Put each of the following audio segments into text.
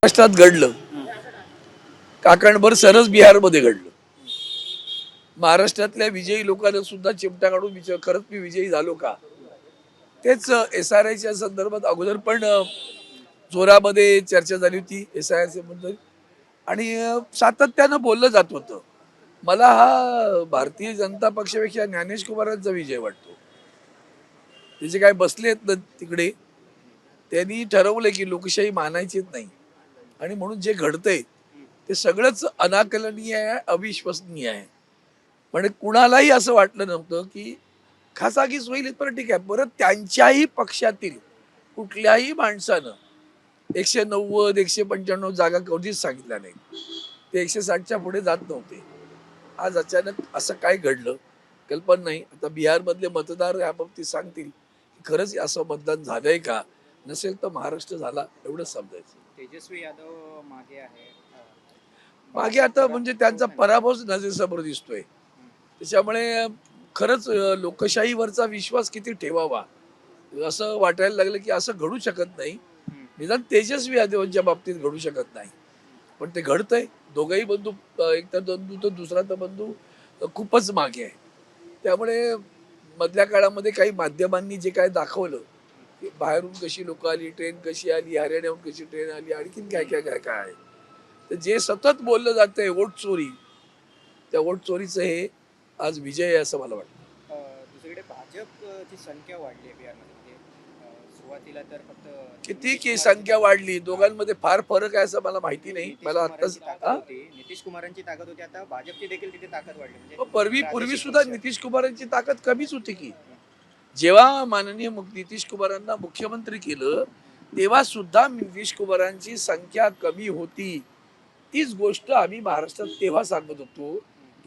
महाराष्ट्रात घडलं, काकणभर सरस बिहारमध्ये घडलं. महाराष्ट्रातल्या विजयी लोकांना सुद्धा चिमटा काढून विचार, खरंच मी विजयी झालो का? तेच SRIच्या संदर्भात अगोदर पण जोरामध्ये चर्चा झाली होती SIRच्या बद्दल आणि सातत्यानं बोललं जात होतं. मला हा भारतीय जनता पक्षापेक्षा ज्ञानेश कुमारांचा विजय वाटतो. ते जे काय बसलेत ना तिकडे, त्यांनी ठरवलं की लोकशाही मानायचीच नाही आणि म्हणून जे घडतंय ते सगळंच अनाकलनीय आहे, अविश्वसनीय आहे. पण कुणालाही असं वाटलं नव्हतं की खासागीच होईल, पण ठीक आहे. परत त्यांच्याही पक्षातील कुठल्याही माणसानं 190 195 जागा कधीच सांगितल्या नाही. ते 160च्या पुढे जात नव्हते. आज अचानक असं काय घडलं कल्पना नाही. आता बिहारमधले मतदार याबाबतीत सांगतील की खरंच असं मतदान झालंय का? नसेल तर महाराष्ट्र झाला एवढंच समजायचं. तेजस्वी यादव मागे आहे. मागे आता म्हणजे त्यांचा पराभवच नजरेसमोर दिसतोय. त्याच्यामुळे खरंच लोकशाहीवरचा विश्वास किती ठेवावा असं वाटायला लागलं की असं घडू शकत नाही. निदान तेजस्वी यादवांच्या बाबतीत घडू शकत नाही. पण ते घडतंय. दोघंही बंधू, एक तर बंधू तर दुसरा तर बंधू खूपच मागे आहे. त्यामुळे मधल्या काळामध्ये काही माध्यमांनी जे काय दाखवलं की बाहेरून कशी लोक आली, ट्रेन कशी आली, हरियाणाहून कशी ट्रेन आली, आणखीन काय काय काय काय आहे. तर जे सतत बोललं जातंय वोट चोरी, त्या वोट चोरीचं हे आज विजय आहे असं मला वाटतं. दुसरीकडे भाजपची संख्या वाढली आहे बिहारमध्ये. म्हणजे सुरुवातीला तर फक्त किती नितीश की कुमारांची संख्या वाढली, दोघांमध्ये फार फरक आहे असं मला माहिती नाही. नितीश मला कुमारांची आत्ताच ताकद होती, नितीश कुमारांची ताकद होती. आता भाजपची देखील तिथे ताकद वाढली. म्हणजे पूर्वी प्रादेशिक सुद्धा पक्ष. नितीश कुमारांची ताकद कमीच होती की. जेव्हा माननीय नितीश कुमारांना मुख्यमंत्री केलं तेव्हा सुद्धा नितीश कुमारांची संख्या कमी होती. तीच गोष्ट आम्ही महाराष्ट्रात तेव्हा सांगत होतो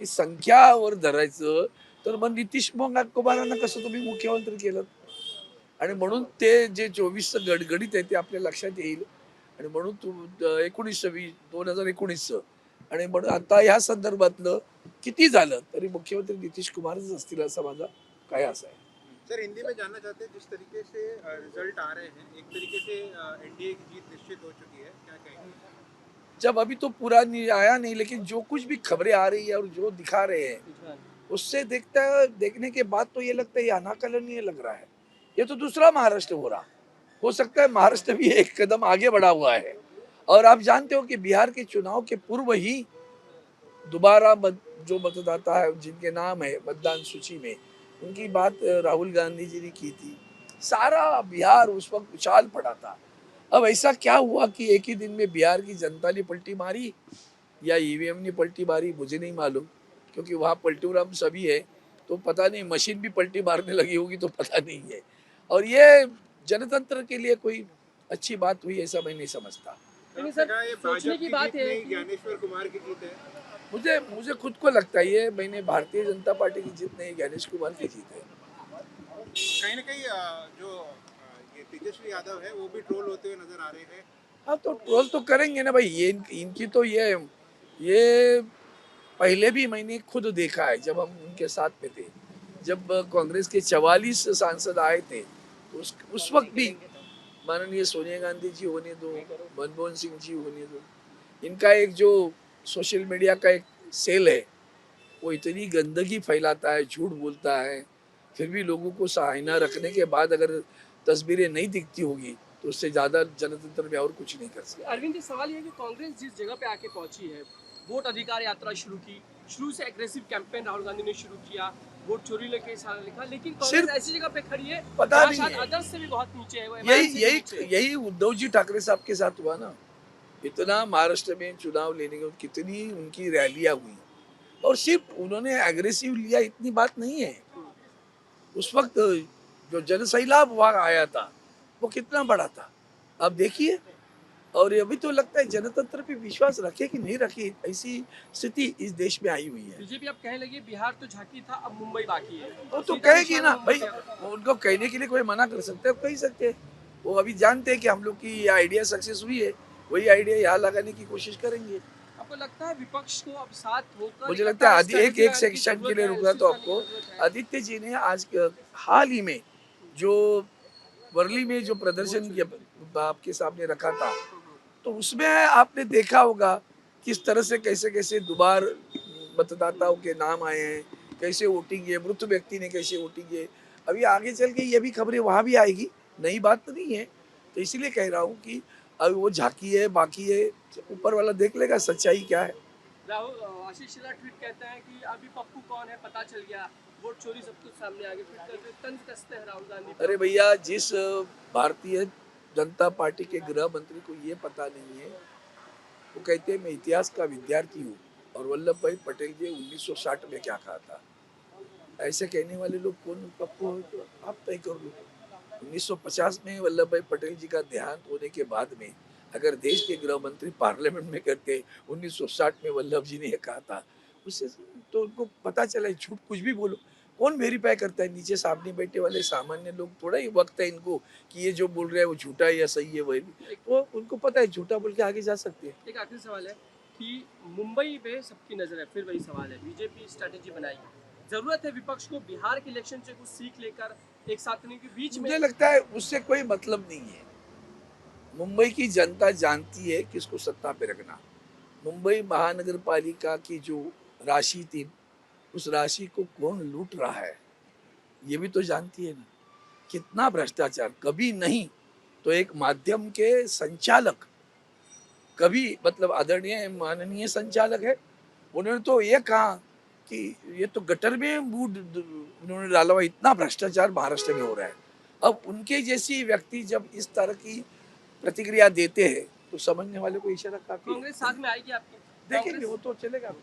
की संख्यावर धरायचं तर मग नितीश कुमारांना कसं तुम्ही मुख्यमंत्री केलं. आणि म्हणून ते जे 24चं गडगडीत आहे ते आपल्या लक्षात येईल. आणि म्हणून 2019 आणि म्हणून आता ह्या संदर्भातलं किती झालं तरी मुख्यमंत्री नितीश कुमारच असतील असा माझा काय असा आहे. सर, हिंदी में जानना चाहते हैं, जिस तरीके से रिजल्ट आ रहे हैं, एक तरीके से एनडीए की जीत निश्चित हो चुकी है, क्या कहेंगे? जब अभी तो पूरा नहीं आया नहीं, लेकिन जो कुछ भी खबरें आ रही है और जो दिखा रहे हैं उससे देखने के बाद तो ये लगता है ये अनाकलनीय लग रहा है. ये तो दूसरा महाराष्ट्र हो सकता है महाराष्ट्र भी एक कदम आगे बढ़ा हुआ है. और आप जानते हो कि बिहार के चुनाव के पूर्व ही दोबारा जो मतदाता है जिनके नाम है मतदान सूची में, उनकी बात राहुल गांधी जी ने की थी. सारा बिहार उस वक्त उछाल पड़ा था. अब ऐसा क्या हुआ कि एक ही दिन में बिहार की जनता ने पलटी मारी या ईवीएम ने पलटी मारी, मुझे नहीं मालूम. क्योंकि वहाँ पलटूराम सभी है, तो पता नहीं मशीन भी पलटी मारने लगी होगी तो पता नहीं है. और ये जनतंत्र के लिए कोई अच्छी बात हुई ऐसा मैं नहीं समझता. आपने कहा ये भाजपा की जीत नहीं, ज्ञानेश्वर कुमार की जीत है। मुझे मुझे खुद को लगता है ये मैंने भारतीय जनता पार्टी की जीत नहीं, ज्ञानेश कुमार की जीत है. कहीं ना कहीं जो ये तेजस्वी यादव है वो भी ट्रोल होते हुए नजर आ रहे हैं। हाँ तो ट्रोल तो करेंगे ना भाई. ये इनकी तो ये पहले भी मैंने खुद देखा है जब हम उनके साथ में थे. जब कांग्रेस के 44 सांसद आए थे तो उस वक्त भी माननीय सोनिया गांधी जी होने दो, मनमोहन सिंह जी होने दो, इनका एक जो सोशल मीडिया का एक सेल है वो इतनी गंदगी फैलाता है, झूठ बोलता है. फिर भी लोगों को सहायना रखने के बाद अगर तस्वीरें नहीं दिखती होगी तो उससे ज्यादा जनतंत्र में और कुछ नहीं कर सकते. अरविंद जी, सवाल ये है कि कांग्रेस जिस जगह पे आके पहुंची है, वोट अधिकार यात्रा शुरू की, शुरू से एग्रेसिव कैंपेन राहुल गांधी ने शुरू किया, वोट चोरी लेके इशारा लिखा, लेकिन कांग्रेस ऐसी जगह पे खड़ी है पता नहीं शायद है. अदर्स से भी बहुत नीचे है. वो यही MIM से भी यही नीचे है. यही उद्धव जी ठाकरे साहब के साथ हुआ ना. इतना महाराष्ट्र में चुनाव लेने के कितनी उनकी रैलियां हुई और सिर्फ उन्होंने एग्रेसिव लिया इतनी बात नहीं है. उस वक्त जो जनसैलाब वहां आया था वो कितना बड़ा था आप देखिए. और अभी तो लगता है जनतंत्र पे विश्वास रखे कि नहीं रखे ऐसी स्थिति इस देश में आई हुई है. बीजेपी अब कहने लगी बिहार तो झांकी था, अब मुंबई बाकी है. वो तो सीधा कहेगी ना निशाना भाई. मुंबई पे. वो उनको कहने के लिए कोई मना कर सकते है, कह सकते हैं. वो अभी जानते हैं कि हम लोग की ये आइडिया सक्सेस हुई है, वही आइडिया यहाँ लगाने की कोशिश करेंगे. आपको लगता है विपक्ष को अब साथ होकर मुझे लगता है एक strategy सेक्शन की के लिए जरूरत रुकना है, तो उसकी आपको. जरूरत है. आदित्य जी ने आज हाल ही में जो वर्ली में जो प्रदर्शन किया आपके सामने रखा था तो उसमें आपने देखा होगा किस तरह से कैसे कैसे दोबार मतदाताओं के नाम आए हैं, कैसे वोटिंग है, मृत व्यक्ति ने कैसे वोटिंग है। अभी आगे चल के ये भी खबरें वहाँ भी आएगी, नई बात तो नहीं है। तो इसीलिए कह रहा हूँ कि अभी वो झांकी है बाकी है, ऊपर वाला देख लेगा सच्चाई क्या है। राहुल आशीष शेलार ट्वीट कहते हैं कि अभी पप्पू कौन है पता चल गया, वोट चोरी सब कुछ सामने आ गया, ट्वीट करके तंज कसते हैं राहुल गांधी पर। अरे भैया, जिस भारतीय जनता पार्टी के गृह मंत्री को ये पता नहीं है, वो कहते हैं मैं इतिहास का विद्यार्थी हूँ और वल्लभ भाई पटेल जी 1960 में क्या कहा था। ऐसे कहने वाले लोग कौन पप्पू हो तो आप तय कर लो। 1950 में वल्लभ भाई पटेल जी का देहांत होने के बाद में अगर देश के गृह मंत्री पार्लियामेंट में करके 1960 में वल्लभ जी ने ये कहा था, उससे तो उनको पता चला झूठ कुछ भी बोलो। कौन वेरीफाई करता है? नीचे सामने बैठे वाले सामान्य लोग थोड़ा ही वक्त है इनको कि ये जो बोल रहे हैं वो झूठा है या सही है। वही वो उनको पता है, झूठा बोल के आगे जा सकते हैं। एक आखिरी सवाल है कि मुंबई पे सबकी नजर है, फिर वही सवाल है, बीजेपी स्ट्रेटेजी बनाएगी, जरूरत है विपक्ष को बिहार के इलेक्शन से कुछ सीख लेकर एक साथ रहने के बीच में। मुझे लगता है उससे कोई मतलब नहीं है। मुंबई की जनता जानती है किसको सत्ता पे रखना। मुंबई महानगर पालिका की जो राशि थी, उस राशि को कौन लूट रहा है ये भी तो जानती है ना। कितना भ्रष्टाचार, कभी नहीं तो एक माध्यम के संचालक, कभी मतलब आदरणीय माननीय संचालक है, उन्होंने तो ये कहा कि ये तो गटर में बूट उन्होंने डाला हुआ, इतना भ्रष्टाचार महाराष्ट्र में हो रहा है। अब उनके जैसी व्यक्ति जब इस तरह की प्रतिक्रिया देते हैं तो समझने वाले को इशारा काफी है। कांग्रेस साथ में आएगी आपकी? देखेंगे, वो तो चलेगा।